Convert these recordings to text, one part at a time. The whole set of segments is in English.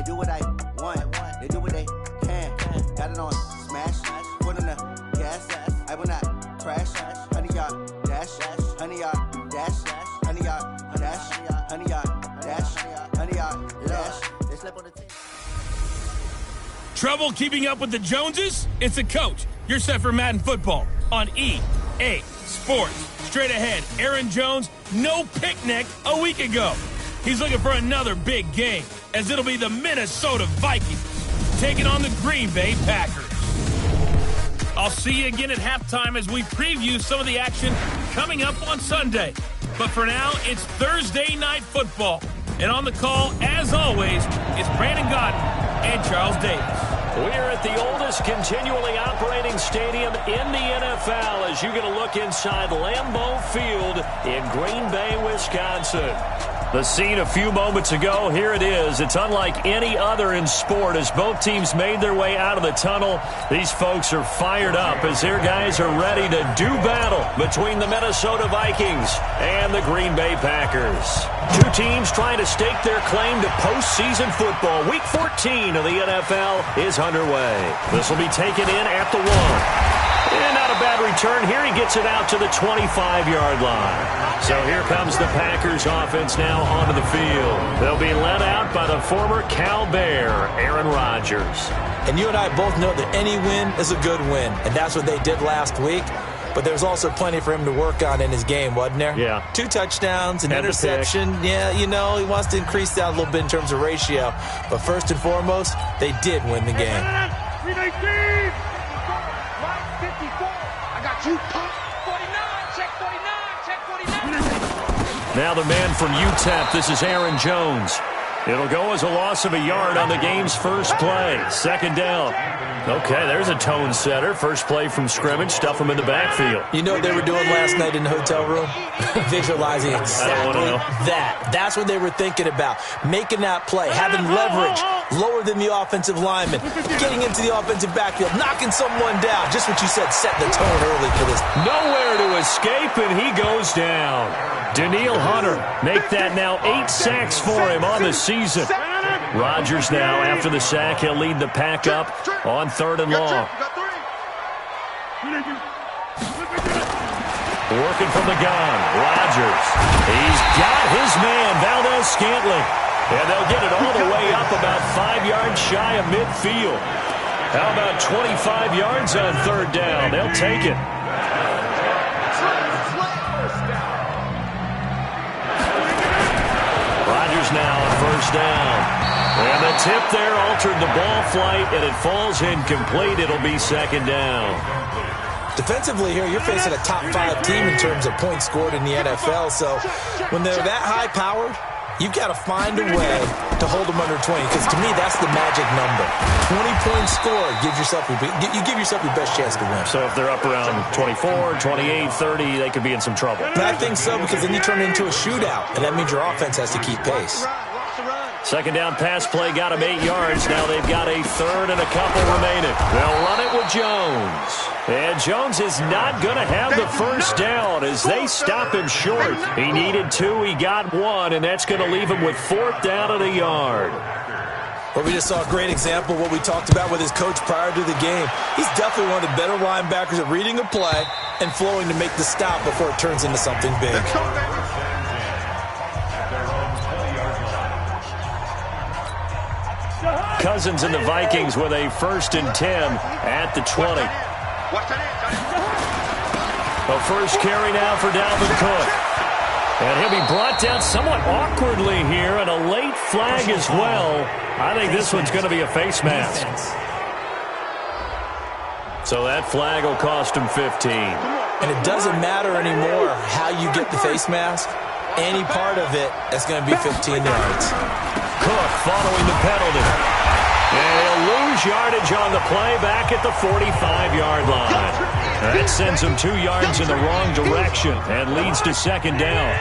do what I want. They do what they can. Got it on smash. Put on the gas. I will not crash. Honey, y'all dash. Honey, y'all dash. Honey, y'all dash. Honey, y'all dash. Honey, y'all dash. They slept on the table. Trouble keeping up with the Joneses? It's the coach. You're set for Madden football on EA Sports. Straight ahead, Aaron Jones, no picnic a week ago. He's looking for another big game, as it'll be the Minnesota Vikings taking on the Green Bay Packers. I'll see you again at halftime as we preview some of the action coming up on Sunday. But for now, it's Thursday Night Football. And on the call, as always, is Brandon Godden and Charles Davis. We're at the oldest continually operating stadium in the NFL as you get a look inside Lambeau Field in Green Bay, Wisconsin. The scene a few moments ago, here it is. It's unlike any other in sport as both teams made their way out of the tunnel. These folks are fired up as their guys are ready to do battle between the Minnesota Vikings and the Green Bay Packers. Two teams trying to stake their claim to postseason football. Week 14 of the NFL is underway. This will be taken in at the 1. And not a bad return here. He gets it out to the 25-yard line. So here comes the Packers offense now onto the field. They'll be led out by the former Cal Bear, Aaron Rodgers. And you and I both know that any win is a good win. And that's what they did last week. But there's also plenty for him to work on in his game, wasn't there? Yeah. 2 touchdowns, an interception. Yeah, you know, he wants to increase that a little bit in terms of ratio. But first and foremost, they did win the game. 319! 54. I got you. 49. Check 49. Check 49. Now the man from UTEP, this is Aaron Jones. It'll go as a loss of a yard on the game's first play. Second down. Okay, there's a tone setter. First play from scrimmage. Stuff him in the backfield. You know what they were doing last night in the hotel room? Visualizing exactly that. That's what they were thinking about. Making that play, having leverage, lower than the offensive lineman, getting into the offensive backfield, knocking someone down. Just what you said, set the tone early for this. Nowhere to escape, and he goes down. Daniil Hunter, make that now 8 sacks for him on the season. Rodgers now, after the sack, he'll lead the pack up on 3rd and long. Working from the gun, Rodgers. He's got his man, Valdez-Scantling. And they'll get it all the way up about 5 yards shy of midfield. How about 25 yards on 3rd down? They'll take it. Rodgers now on 1st down. And the tip there altered the ball flight, and it falls incomplete. It'll be 2nd down. Defensively here, you're facing a top 5 team in terms of points scored in the NFL. So when they're that high-powered, you've got to find a way to hold them under 20, because to me, that's the magic number. 20 points scored, you give yourself your best chance to win. So if they're up around 24, 28, 30, they could be in some trouble. But I think so, because then you turn it into a shootout, and that means your offense has to keep pace. 2nd down pass play got him 8 yards. Now they've got a 3rd and a couple remaining. They'll run it with Jones. And Jones is not going to have the 1st down as they stop him short. He needed 2, he got 1, and that's going to leave him with 4th down and a yard. Well, we just saw a great example of what we talked about with his coach prior to the game. He's definitely one of the better linebackers at reading a play and flowing to make the stop before it turns into something big. Cousins and the Vikings with a 1st and 10 at the 20. A first carry now for Dalvin Cook. And he'll be brought down somewhat awkwardly here, and a late flag as well. I think this one's going to be a face mask. So that flag will cost him 15. And it doesn't matter anymore how you get the face mask. Any part of it is going to be 15 yards. Cook following the penalty. And he'll lose yardage on the play back at the 45-yard line. That sends him 2 yards in the wrong direction and leads to 2nd down.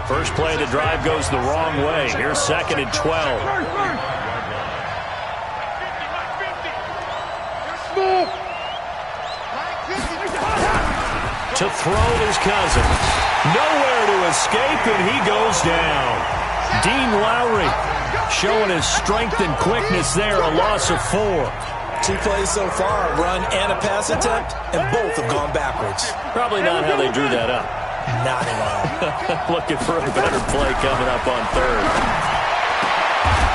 First play of the drive goes the wrong way. Here's 2nd and 12. To throw his Cousins. Nowhere to escape, and he goes down. Dean Lowry showing his strength and quickness there, a loss of 4. 2 plays so far, a run and a pass attempt, and both have gone backwards. Probably not how they drew that up. Not at all. Looking for a better play coming up on 3rd.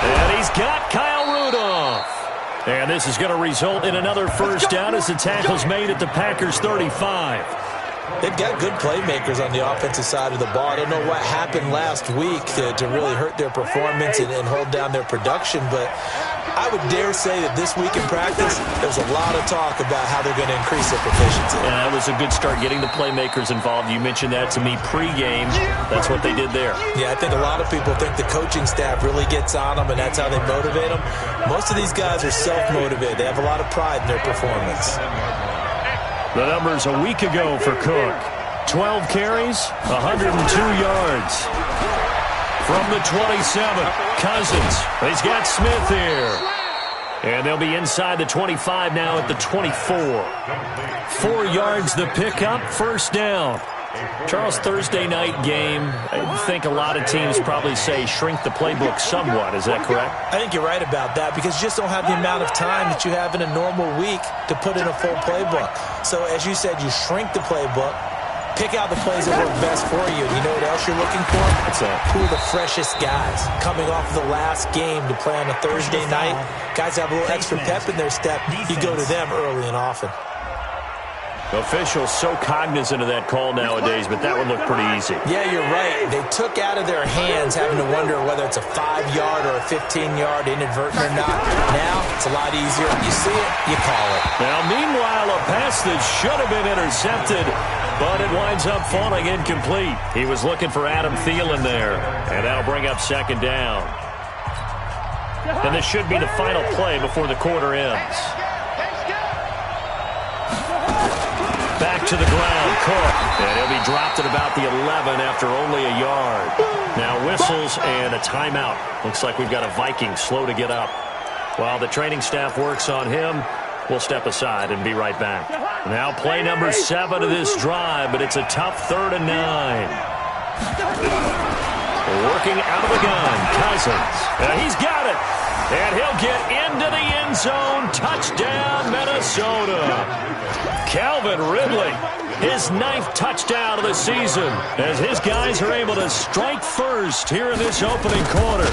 And he's got Kyle Rudolph. And this is going to result in another first down as the tackle's made at the Packers' 35. They've got good playmakers on the offensive side of the ball. I don't know what happened last week to really hurt their performance and hold down their production, but I would dare say that this week in practice, there's a lot of talk about how they're going to increase their proficiency. And that was a good start, getting the playmakers involved. You mentioned that to me pregame. That's what they did there. Yeah, I think a lot of people think the coaching staff really gets on them, and that's how they motivate them. Most of these guys are self-motivated. They have a lot of pride in their performance. The numbers a week ago for Cook. 12 carries, 102 yards. From the 27, Cousins. He's got Smith here. And they'll be inside the 25 now at the 24. 4 yards the pickup, first down. Charles, Thursday night game, I think a lot of teams probably say shrink the playbook somewhat. Is that correct? I think you're right about that because you just don't have the amount of time that you have in a normal week to put in a full playbook. So as you said, you shrink the playbook, pick out the plays that work best for you. And you know what else you're looking for? Who are the freshest guys coming off of the last game to play on a Thursday night? Guys have a little extra pep in their step. You go to them early and often. Officials so cognizant of that call nowadays, but that would look pretty easy. Yeah, you're right. They took out of their hands having to wonder whether it's a 5-yard or a 15-yard inadvertent or not. Now, it's a lot easier. You see it, you call it. Now, meanwhile, a pass that should have been intercepted, but it winds up falling incomplete. He was looking for Adam Thielen there, and that'll bring up second down. And this should be the final play before the quarter ends. Back to the ground, Cook. And he'll be dropped at about the 11 after only a yard. Now whistles and a timeout. Looks like we've got a Viking slow to get up. While the training staff works on him, we'll step aside and be right back. Now play number 7 of this drive, but it's a tough 3rd and 9. Working out of the gun, Cousins. And he's got it. And he'll get into the end zone. Touchdown, Minnesota. Calvin Ridley, his 9th touchdown of the season, as his guys are able to strike first here in this opening quarter.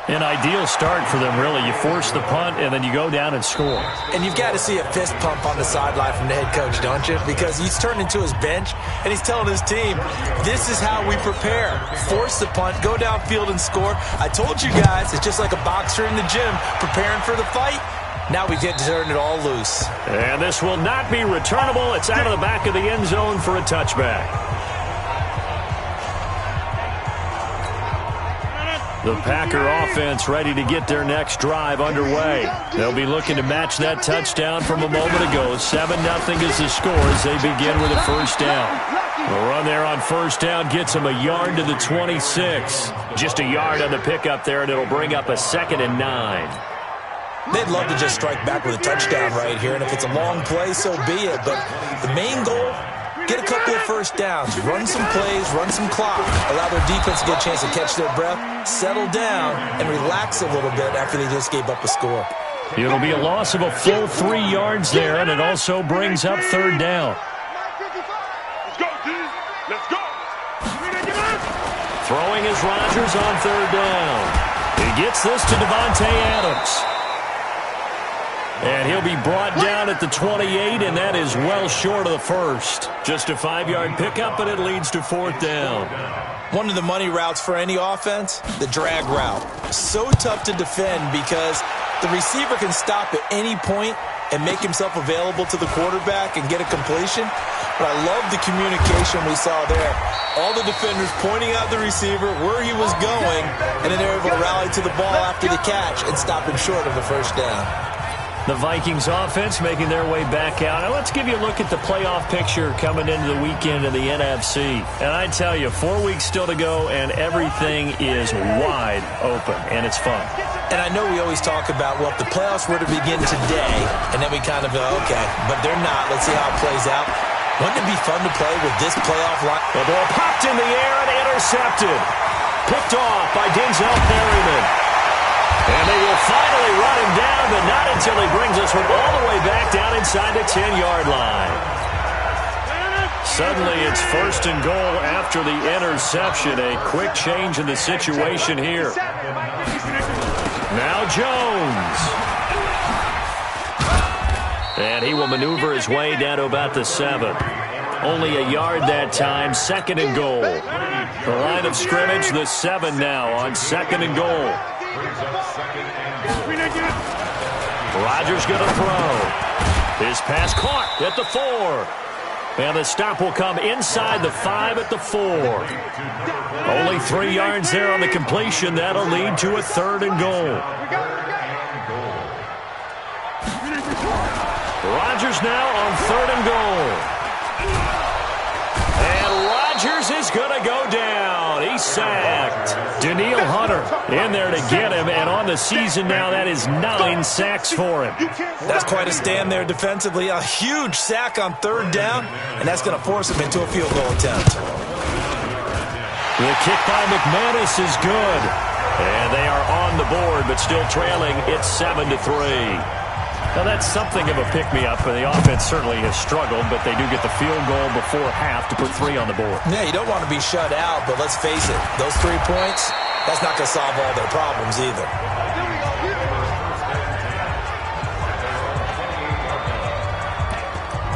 An ideal start for them, really. You force the punt, and then you go down and score. And you've got to see a fist pump on the sideline from the head coach, don't you? Because he's turned into his bench, and he's telling his team, this is how we prepare. Force the punt, go downfield and score. I told you guys, it's just like a boxer in the gym preparing for the fight. Now we get to turn it all loose. And this will not be returnable. It's out of the back of the end zone for a touchback. The Packer offense ready to get their next drive underway. They'll be looking to match that touchdown from a moment ago. 7-0 is the score as they begin with a first down. The run there on first down gets them a yard to the 26. Just a yard on the pickup there, and it'll bring up a 2nd and 9. They'd love to just strike back with a touchdown right here, and if it's a long play, so be it. But the main goal, get a couple of first downs, run some plays, run some clock, allow their defense to get a chance to catch their breath, settle down, and relax a little bit after they just gave up a score. It'll be a loss of a full 3 yards there, and it also brings up 3rd down. Let's go, D. Let's go. Throwing is Rodgers on 3rd down. He gets this to Devontae Adams. And he'll be brought down at the 28, and that is well short of the first. Just a 5-yard pickup, but it leads to 4th down. One of the money routes for any offense, the drag route. So tough to defend because the receiver can stop at any point and make himself available to the quarterback and get a completion. But I love the communication we saw there. All the defenders pointing out the receiver, where he was going, and then they were able to rally to the ball after the catch and stop him short of the first down. The Vikings offense making their way back out. Now let's give you a look at the playoff picture coming into the weekend in the NFC. And I tell you, 4 weeks still to go, and everything is wide open, and it's fun. And I know we always talk about, well, if the playoffs were to begin today, and then we kind of go, okay, but they're not. Let's see how it plays out. Wouldn't it be fun to play with this playoff line? The ball popped in the air and intercepted. picked off by Denzel Perryman. And they will finally run him down, but not until he brings this one all the way back down inside the 10-yard line. Suddenly it's 1st and goal after the interception. A quick change in the situation here. Now Jones. And he will maneuver his way down to about the 7. Only a yard that time, 2nd and goal. The line of scrimmage, the 7 now on 2nd and goal. Rodgers going to throw. His pass caught at the 4. And the stop will come inside the 5 at the 4. Only 3 yards there on the completion. That'll lead to a 3rd and goal. Rodgers now on 3rd and goal. And Rodgers is going to go down. He's sacked. Danielle Hunter in there to get him, and on the season now, that is 9 sacks for him. That's quite a stand there defensively. A huge sack on 3rd down, and that's going to force him into a field goal attempt. The kick by McManus is good. And they are on the board, but still trailing. It's 7-3. Now, that's something of a pick-me-up, and the offense certainly has struggled, but they do get the field goal before half to put 3 on the board. Yeah, you don't want to be shut out, but let's face it, those 3 points, that's not going to solve all their problems either.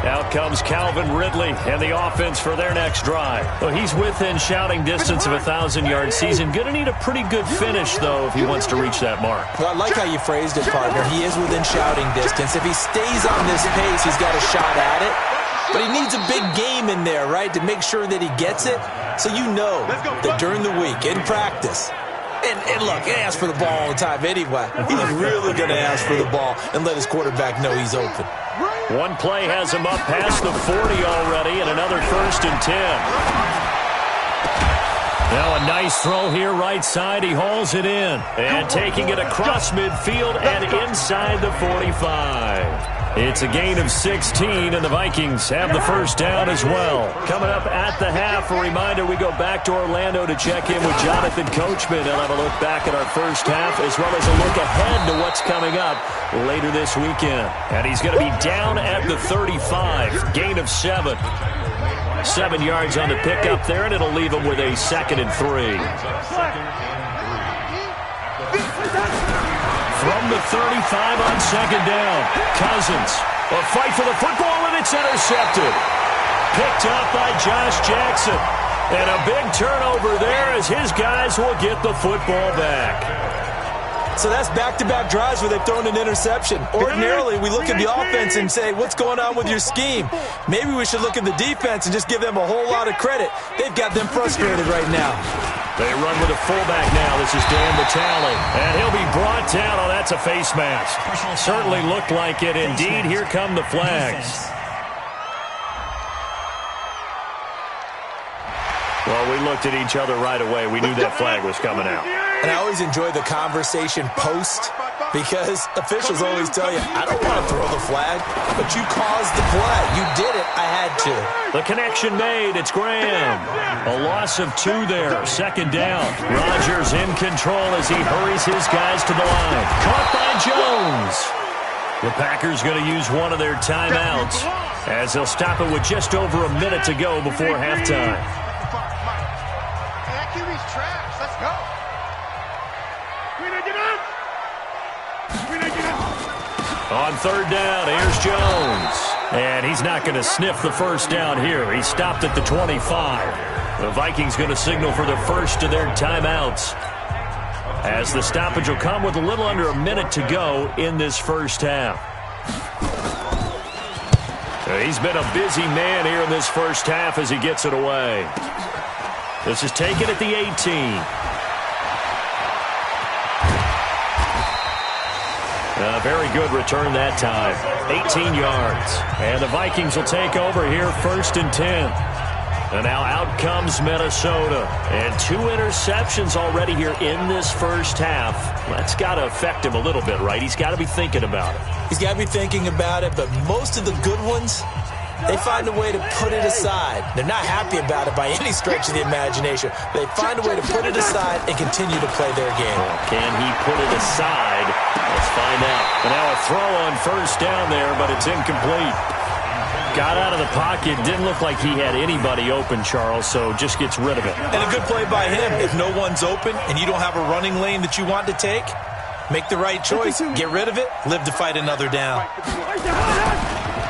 Out comes Calvin Ridley and the offense for their next drive. Well, he's within shouting distance of a 1,000-yard season. Going to need a pretty good finish, though, if he wants to reach that mark. Well, I like how you phrased it, partner. He is within shouting distance. If he stays on this pace, he's got a shot at it. But he needs a big game in there, right, to make sure that he gets it. So you know that during the week, in practice, and look, he asks for the ball all the time anyway. He's really going to ask for the ball and let his quarterback know he's open. One play has him up past the 40 already, and another 1st and 10. Now a nice throw here right side. He hauls it in. And taking it across midfield and inside the 45. It's a gain of 16, and the Vikings have the 1st down as well. Coming up at the half, a reminder, we go back to Orlando to check in with Jonathan Coachman. He'll have a look back at our 1st half, as well as a look ahead to what's coming up later this weekend. And he's going to be down at the 35, gain of 7. 7 yards on the pickup there, and it'll leave him with a 2nd and 3. From the 35 on 2nd down, Cousins. A fight for the football, and it's intercepted. Picked up by Josh Jackson. And a big turnover there as his guys will get the football back. So that's back-to-back drives where they've thrown an interception. Ordinarily, we look at the offense and say, what's going on with your scheme? Maybe we should look at the defense and just give them a whole lot of credit. They've got them frustrated right now. They run with a fullback now. This is Dan Vitale. And he'll be brought down. Oh, that's a face mask. Certainly looked like it. Indeed, here come the flags. Well, we looked at each other right away. We knew that flag was coming out. And I always enjoy the conversation post because officials always tell you, I don't want to throw the flag, but you caused the play. You did it. I had to. The connection made. It's Graham. A loss of 2 there. 2nd down. Rodgers in control as he hurries his guys to the line. Caught by Jones. The Packers going to use one of their timeouts as they'll stop it with just over a minute to go before halftime. Let's go. On 3rd down, here's Jones. And he's not going to sniff the 1st down here. He stopped at the 25. The Vikings going to signal for the first of their timeouts, as the stoppage will come with a little under a minute to go in this 1st half. He's been a busy man here in this 1st half as he gets it away. This is taken at the 18. A very good return that time. 18 yards. And the Vikings will take over here 1st and 10. And now out comes Minnesota. And 2 interceptions already here in this 1st half. That's got to affect him a little bit, right? He's got to be thinking about it. He's got to be thinking about it, but most of the good ones, they find a way to put it aside. They're not happy about it by any stretch of the imagination. They find a way to put it aside and continue to play their game. Can he put it aside? Let's find out. And now a throw on first down there, but it's incomplete. Got out of the pocket. Didn't look like he had anybody open, Charles, so just gets rid of it. And a good play by him. If no one's open and you don't have a running lane that you want to take, make the right choice. Get rid of it. Live to fight another down.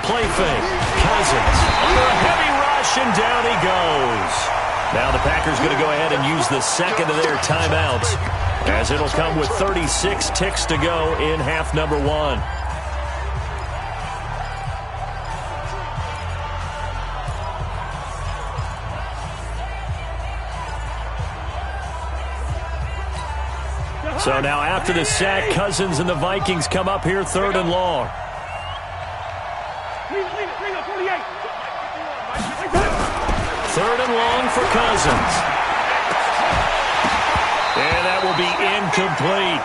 Play fake. Cousins under a heavy rush, and down he goes. Now the Packers going to go ahead and use the second of their timeouts, as it'll come with 36 ticks to go in half number one. So now after the sack, Cousins and the Vikings come up here third and long. Third and long for Cousins. And that will be incomplete.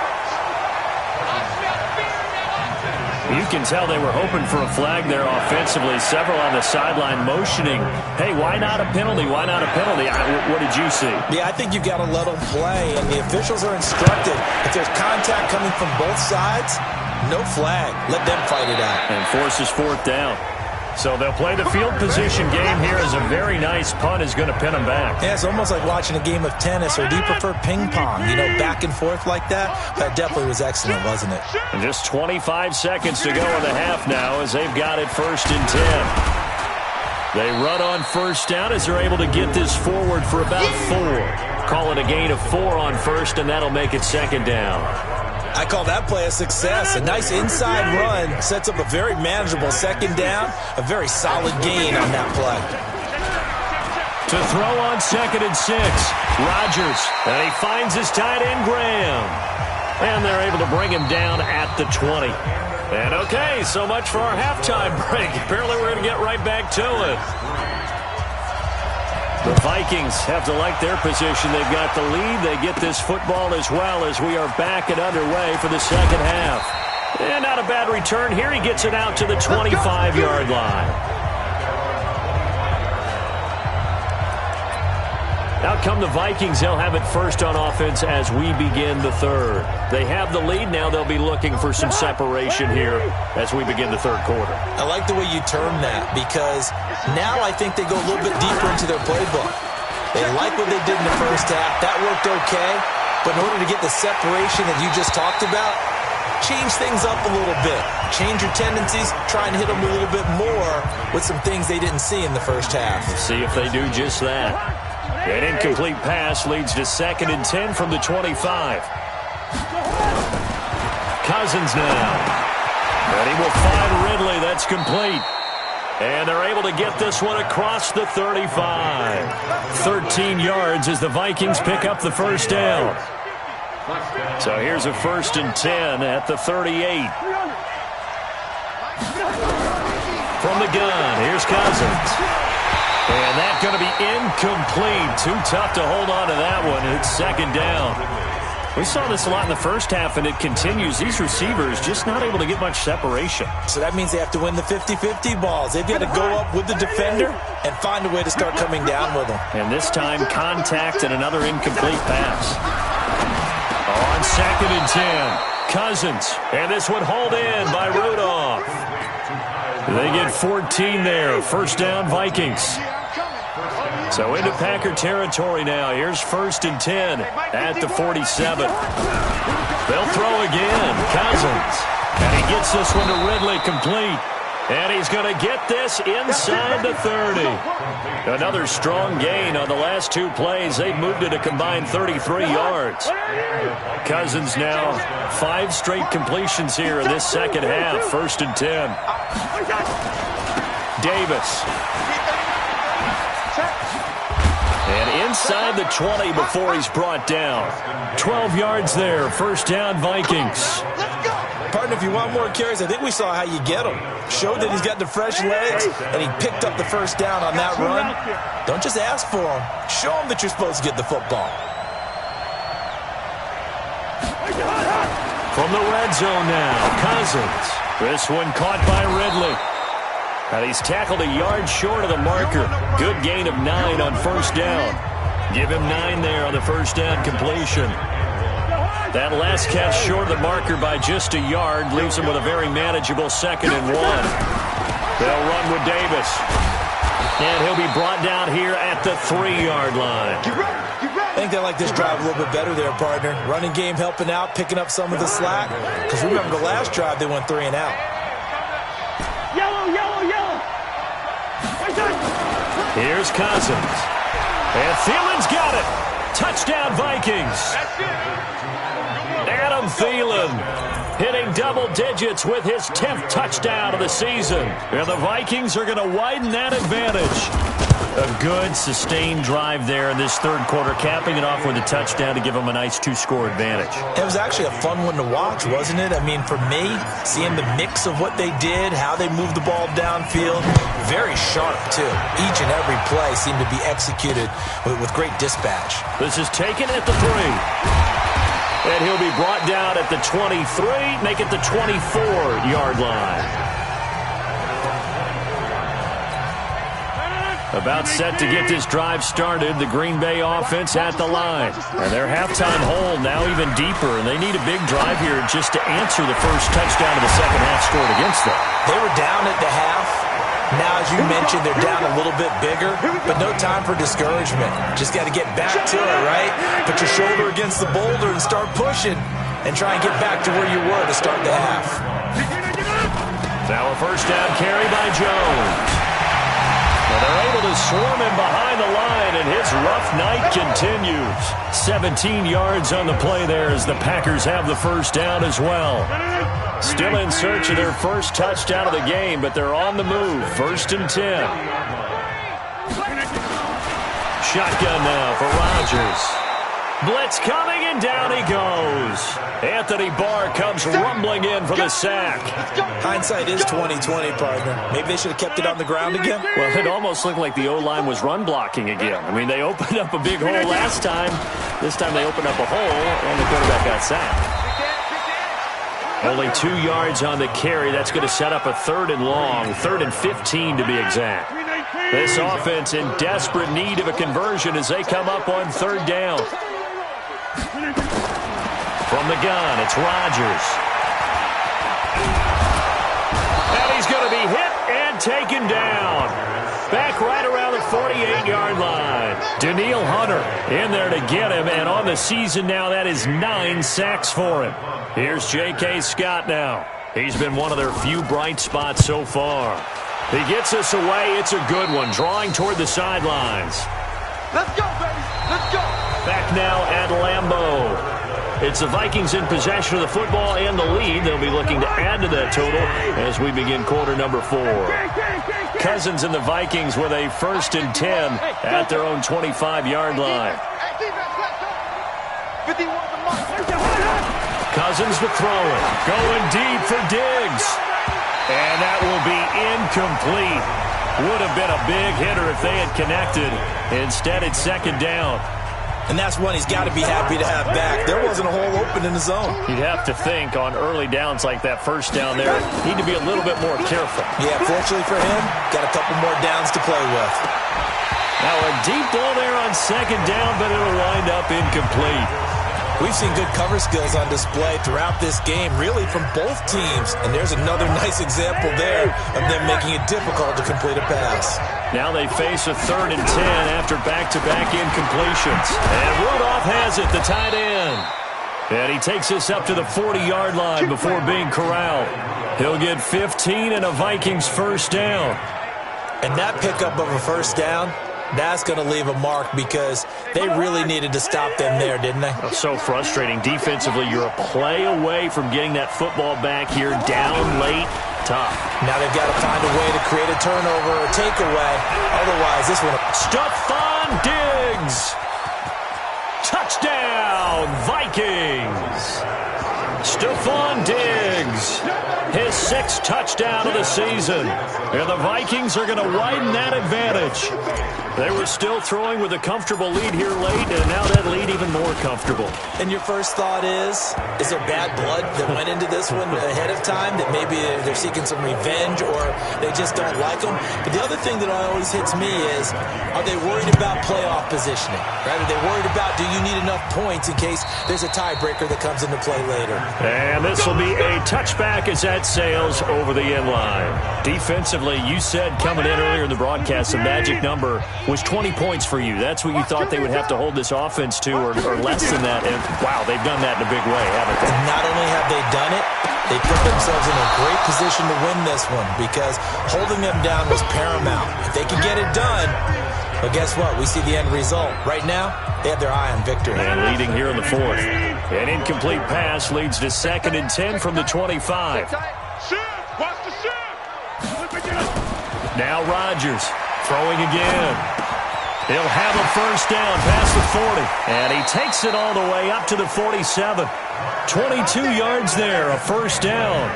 You can tell they were hoping for a flag there offensively. Several on the sideline motioning, hey, why not a penalty? Why not a penalty? What did you see? Yeah, I think you've got to let them play, and the officials are instructed. If there's contact coming from both sides, no flag. Let them fight it out. And forces fourth down. So they'll play the field position game here as a very nice punt is going to pin them back. Yeah, it's almost like watching a game of tennis, or do you prefer ping pong? You know, back and forth like that? That definitely was excellent, wasn't it? And just 25 seconds to go in the half now as they've got it first and 10. They run on first down as they're able to get this forward for about 4. Call it a gain of 4 on first, and that'll make it second down. I call that play a success. A nice inside run sets up a very manageable second down. A very solid gain on that play. To throw on second and 6, Rodgers. And he finds his tight end, Graham. And they're able to bring him down at the 20. And okay, so much for our halftime break. Apparently we're going to get right back to it. The Vikings have to like their position. They've got the lead. They get this football as well as we are back and underway for the second half. And not a bad return here. He gets it out to the 25-yard line. Out come the Vikings. They'll have it first on offense as we begin the third. They have the lead. Now they'll be looking for some separation here as we begin the third quarter. I like the way you term that, because now I think they go a little bit deeper into their playbook. They like what they did in the first half. That worked okay. But in order to get the separation that you just talked about, change things up a little bit. Change your tendencies. Try and hit them a little bit more with some things they didn't see in the first half. We'll see if they do just that. An incomplete pass leads to second and 10 from the 25. Cousins now. And he will find Ridley. That's complete. And they're able to get this one across the 35. 13 yards as the Vikings pick up the first down. So here's a first and 10 at the 38. From the gun, here's Cousins. And that's going to be incomplete. Too tough to hold on to that one. It's second down. We saw this a lot in the first half, and it continues. These receivers just not able to get much separation. So that means they have to win the 50-50 balls. They've got to go up with the defender and find a way to start coming down with them. And this time, contact and another incomplete pass. On second and 10, Cousins. And this one hauled in by Rudolph. They get 14 there. First down, Vikings. So into Packer territory now. Here's first and 10 at the 47. They'll throw again. Cousins. And he gets this one to Ridley complete. And he's going to get this inside the 30. Another strong gain on the last 2 plays. They've moved it a combined 33 yards. Cousins now 5 straight completions here in this second half. First and 10. Davis. And inside the 20 before he's brought down. 12 yards there. First down, Vikings. Partner, if you want more carries, I think we saw how you get him. Showed that he's got the fresh legs, and he picked up the first down on that run. Don't just ask for him. Show him that you're supposed to get the football. From the red zone now, Cousins. This one caught by Ridley. And he's tackled a yard short of the marker. Good gain of 9 on first down. Give him 9 there on the first down completion. That last catch short of the marker by just a yard leaves him with a very manageable 2nd and 1. They'll run with Davis. And he'll be brought down here at the 3-yard line. I think they like this drive a little bit better there, partner. Running game helping out, picking up some of the slack. Because remember, the last drive they went 3 and out. Yellow, yellow, yellow. Here's Cousins. And Thielen's got it. Touchdown, Vikings. Adam Thielen hitting double digits with his 10th touchdown of the season. And the Vikings are going to widen that advantage. A good, sustained drive there in this third quarter, capping it off with a touchdown to give them a nice 2-score advantage. It was actually a fun one to watch, wasn't it? I mean, for me, seeing the mix of what they did, how they moved the ball downfield, very sharp, too. Each and every play seemed to be executed with great dispatch. This is taken at the 3. And he'll be brought down at the 23, make it the 24-yard line. About set to get this drive started, the Green Bay offense at the line. And their halftime hole now even deeper, and they need a big drive here just to answer the first touchdown of the second half scored against them. They were down at the half. Now, as you mentioned, they're down a little bit bigger, but no time for discouragement. Just got to get back to it, right? Put your shoulder against the boulder and start pushing, and try and get back to where you were to start the half. Now a first down carry by Jones. Well, they're able to swarm him behind the line, and his rough night continues. 17 yards on the play there as the Packers have the first down as well. Still in search of their first touchdown of the game, but they're on the move. 1st and 10. Shotgun now for Rodgers. Blitz coming, and down he goes. Anthony Barr comes rumbling in for the sack. Hindsight is 20/20, partner. Maybe they should have kept it on the ground again. Well, it almost looked like the O-line was run blocking again. I mean, they opened up a big hole last time. This time they opened up a hole, and the quarterback got sacked. Only 2 yards on the carry. That's going to set up a 3rd and long, 3rd and 15 to be exact. This offense in desperate need of a conversion as they come up on 3rd down. From the gun, it's Rodgers. And he's going to be hit and taken down. Back right around the 48-yard line. Danielle Hunter in there to get him, and on the season now, that is 9 sacks for him. Here's J.K. Scott now. He's been one of their few bright spots so far. He gets us away. It's a good one, drawing toward the sidelines. Let's go, baby. Let's go. Back now at Lambeau. It's the Vikings in possession of the football and the lead. They'll be looking to add to that total as we begin quarter number 4. Cousins and the Vikings with a 1st and 10 at their own 25-yard line. Cousins to throw it. Going deep for Diggs. And that will be incomplete. Would have been a big hitter if they had connected. Instead, it's 2nd down. And that's one he's got to be happy to have back. There wasn't a hole open in the zone. You'd have to think on early downs like that first down there, need to be a little bit more careful. Yeah, fortunately for him, got a couple more downs to play with. Now a deep ball there on 2nd down, but it'll wind up incomplete. We've seen good cover skills on display throughout this game, really from both teams. And there's another nice example there of them making it difficult to complete a pass. Now they face a 3rd and 10 after back-to-back incompletions. And Rudolph has it, the tight end. And he takes us up to the 40-yard line before being corralled. He'll get 15 and a Vikings first down. And that pickup of a first down, that's going to leave a mark because they really needed to stop them there, didn't they? So frustrating. Defensively, you're a play away from getting that football back here down late. Tough. Now they've got to find a way to create a turnover or takeaway. Otherwise, this one... Stephon Diggs. Touchdown, Vikings. Stephon Diggs Diggs. His 6th touchdown of the season. And the Vikings are going to widen that advantage. They were still throwing with a comfortable lead here late, and now that lead even more comfortable. And your first thought is there bad blood that went into this one ahead of time, that maybe they're seeking some revenge or they just don't like them? But the other thing that always hits me is, are they worried about playoff positioning? Right? Are they worried about, do you need enough points in case there's a tiebreaker that comes into play later? And this will be a touchback as that sails over the end line. Defensively, you said coming in earlier in the broadcast, the magic number was 20 points for you. That's what you thought they would have to hold this offense to, or less than that. And, wow, they've done that in a big way, haven't they? And not only have they done it, they put themselves in a great position to win this one, because holding them down was paramount. If they could get it done, but guess what? We see the end result. Right now, they have their eye on victory. And leading here in the 4th. An incomplete pass leads to 2nd and 10 from the 25. Now Rodgers throwing again. He'll have a first down past the 40. And he takes it all the way up to the 47. 22 yards there, a first down.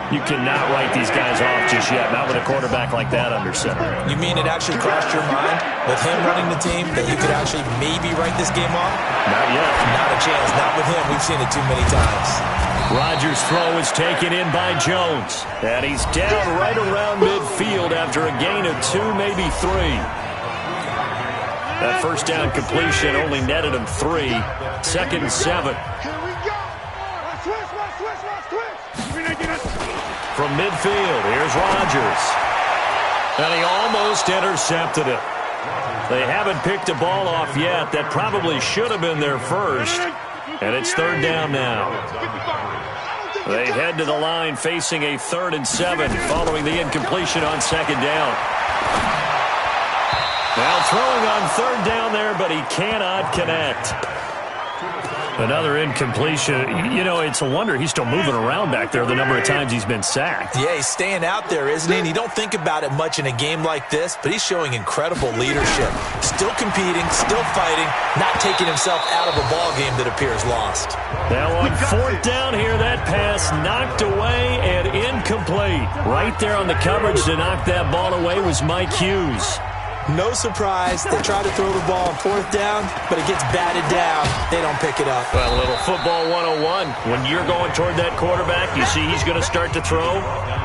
You cannot write these guys off just yet, not with a quarterback like that under center. You mean it actually crossed your mind with him running the team that you could actually maybe write this game off? Not yet. Not a chance. Not with him. We've seen it too many times. Rodgers' throw is taken in by Jones. And he's down right around midfield after a gain of 2, maybe 3. That first down completion only netted him 3. 2nd and 7. From midfield, here's Rodgers. And he almost intercepted it. They haven't picked a ball off yet. That probably should have been their first. And it's 3rd down now. They head to the line facing a 3rd and 7 following the incompletion on 2nd down. Now throwing on 3rd down there, but he cannot connect. Another incompletion. You know, it's a wonder he's still moving around back there the number of times he's been sacked. Yeah, he's staying out there, isn't he? And you don't think about it much in a game like this, but he's showing incredible leadership. Still competing, still fighting, not taking himself out of a ball game that appears lost. Now on 4th down here, that pass knocked away and incomplete. Right there on the coverage to knock that ball away was Mike Hughes. No surprise. They try to throw the ball on 4th down, but it gets batted down. They don't pick it up. Well, a little football 101. When you're going toward that quarterback, you see he's going to start to throw.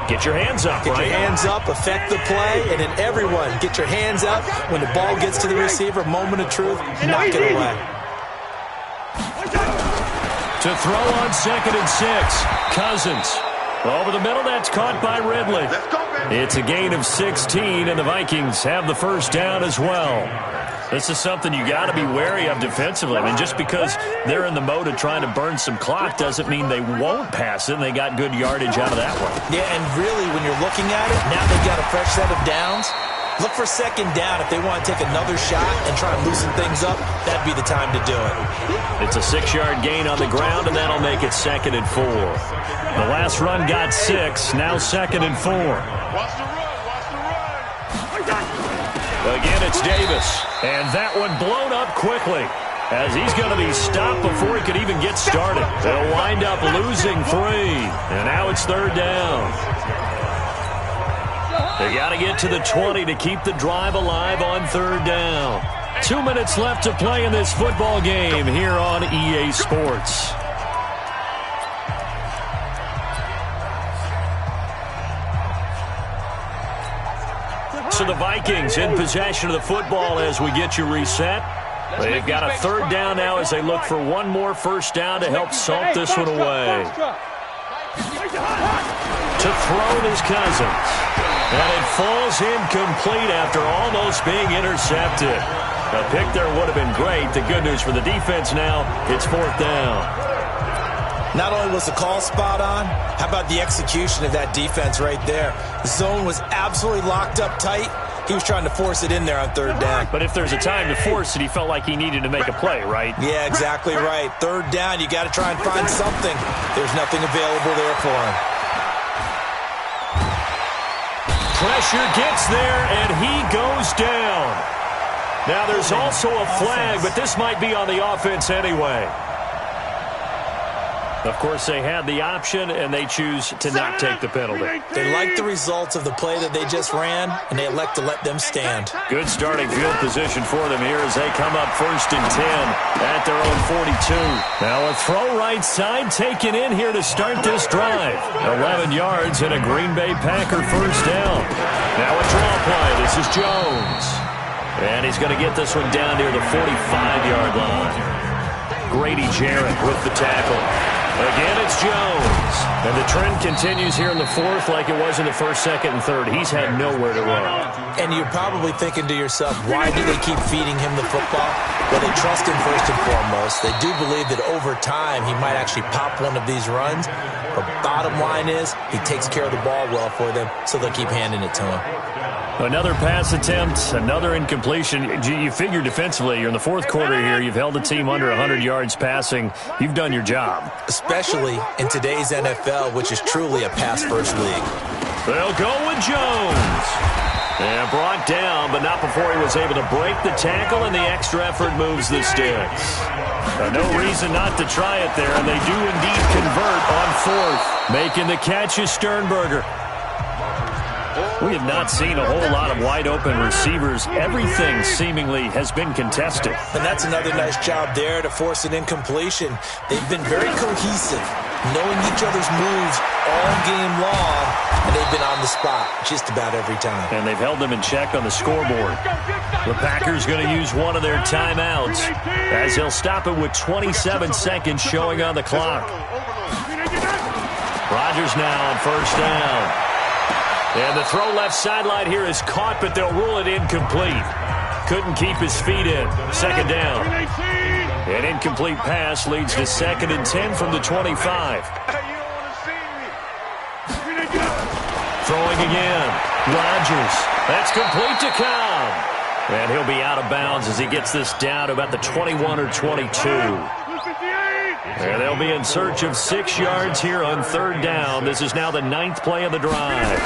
Get your hands up, Get right? your hands up, affect the play, and then everyone get your hands up. When the ball gets to the receiver, moment of truth, knock it away. To throw on 2nd and 6. Cousins. Over the middle, that's caught by Ridley. It's a gain of 16, and the Vikings have the first down as well. This is something you got to be wary of defensively. I mean, just because they're in the mode of trying to burn some clock doesn't mean they won't pass it, and they got good yardage out of that one. Yeah, and really, when you're looking at it, now they've got a fresh set of downs. Look for 2nd down. If they want to take another shot and try and loosen things up, that'd be the time to do it. It's a 6-yard gain on the ground, and that'll make it 2nd and 4. The last run got 6, now 2nd and 4. Again, it's Davis, and that one blown up quickly as he's going to be stopped before he could even get started. They'll wind up losing 3, and now it's 3rd down. They got to get to the 20 to keep the drive alive on 3rd down. 2 minutes left to play in this football game here on EA Sports. So the Vikings in possession of the football as we get you reset. They've got a 3rd down now as they look for one more first down to help salt this one away. To throw is Cousins. And it falls incomplete after almost being intercepted. A pick there would have been great. The good news for the defense now, it's 4th down. Not only was the call spot on, how about the execution of that defense right there? The zone was absolutely locked up tight. He was trying to force it in there on 3rd down. But if there's a time to force it, he felt like he needed to make a play, right? Yeah, exactly right. 3rd down, you got to try and find something. There's nothing available there for him. Pressure gets there, and he goes down. Now, there's also a flag, but this might be on the offense anyway. Of course, they had the option, and they choose to not take the penalty. They like the results of the play that they just ran, and they elect to let them stand. Good starting field position for them here as they come up 1st and 10 at their own 42. Now a throw right side taken in here to start this drive. 11 yards and a Green Bay Packer first down. Now a draw play. This is Jones. And he's going to get this one down near the 45-yard line. Grady Jarrett with the tackle. Again, it's Jones. And the trend continues here in the 4th like it was in the 1st, 2nd, and 3rd. He's had nowhere to run. And you're probably thinking to yourself, why do they keep feeding him the football? Well, they trust him first and foremost. They do believe that over time he might actually pop one of these runs. But bottom line is he takes care of the ball well for them, so they'll keep handing it to him. Another pass attempt, another incompletion. You figure defensively, you're in the 4th quarter here. You've held the team under 100 yards passing. You've done your job. Especially in today's NFL, which is truly a pass-first league. They'll go with Jones. And brought down, but not before he was able to break the tackle, and the extra effort moves the sticks. No reason not to try it there, and they do indeed convert on 4th. Making the catch is Sternberger. We have not seen a whole lot of wide-open receivers. Everything seemingly has been contested. And that's another nice job there to force an incompletion. They've been very cohesive, knowing each other's moves all game long, and they've been on the spot just about every time. And they've held them in check on the scoreboard. The Packers going to use one of their timeouts as they'll stop it with 27 seconds showing on the clock. Rodgers now on 1st down. And the throw left sideline here is caught, but they'll rule it incomplete. Couldn't keep his feet in. 2nd down. An incomplete pass leads to 2nd and 10 from the 25. Throwing again. Rodgers. That's complete to Cobb. And he'll be out of bounds as he gets this down to about the 21 or 22. And they'll be in search of 6 yards here on 3rd down. This is now the 9th play of the drive.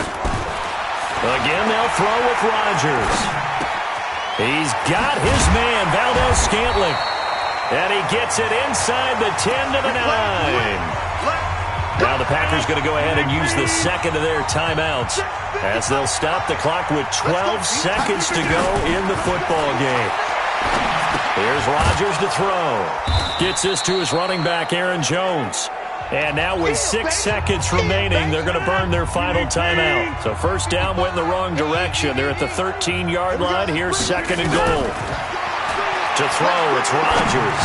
Again, they'll throw with Rodgers. He's got his man, Valdez-Scantling. And he gets it inside the 10 to the 9. Now the Packers going to go ahead and use the 2nd of their timeouts as they'll stop the clock with 12 seconds to go in the football game. Here's Rodgers to throw. Gets this to his running back, Aaron Jones. And now with 6 seconds remaining, they're going to burn their final timeout. So 1st down went in the wrong direction. They're at the 13-yard line. Here's 2nd and goal. To throw, it's Rodgers.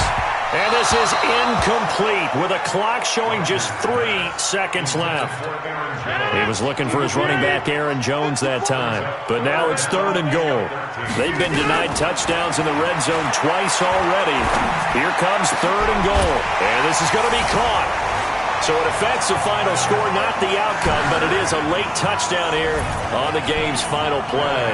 And this is incomplete with a clock showing just 3 seconds left. He was looking for his running back, Aaron Jones, that time. But now it's 3rd and goal. They've been denied touchdowns in the red zone twice already. Here comes 3rd and goal. And this is going to be caught. So it affects the final score, not the outcome, but it is a late touchdown here on the game's final play.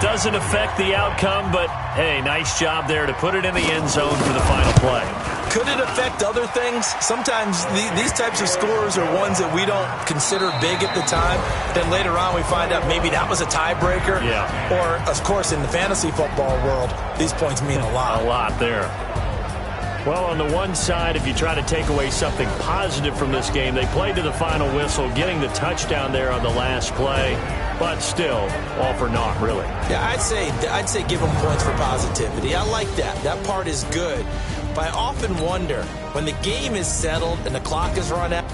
Doesn't affect the outcome, but, hey, nice job there to put it in the end zone for the final play. Could it affect other things? Sometimes these types of scores are ones that we don't consider big at the time. Then later on we find out maybe that was a tiebreaker. Yeah. Or, of course, in the fantasy football world, these points mean a lot. A lot there. Well, on the one side, if you try to take away something positive from this game, they played to the final whistle, getting the touchdown there on the last play, but still, all for naught, really. Yeah, I'd say give them points for positivity. I like that. That part is good. But I often wonder, when the game is settled and the clock is run out,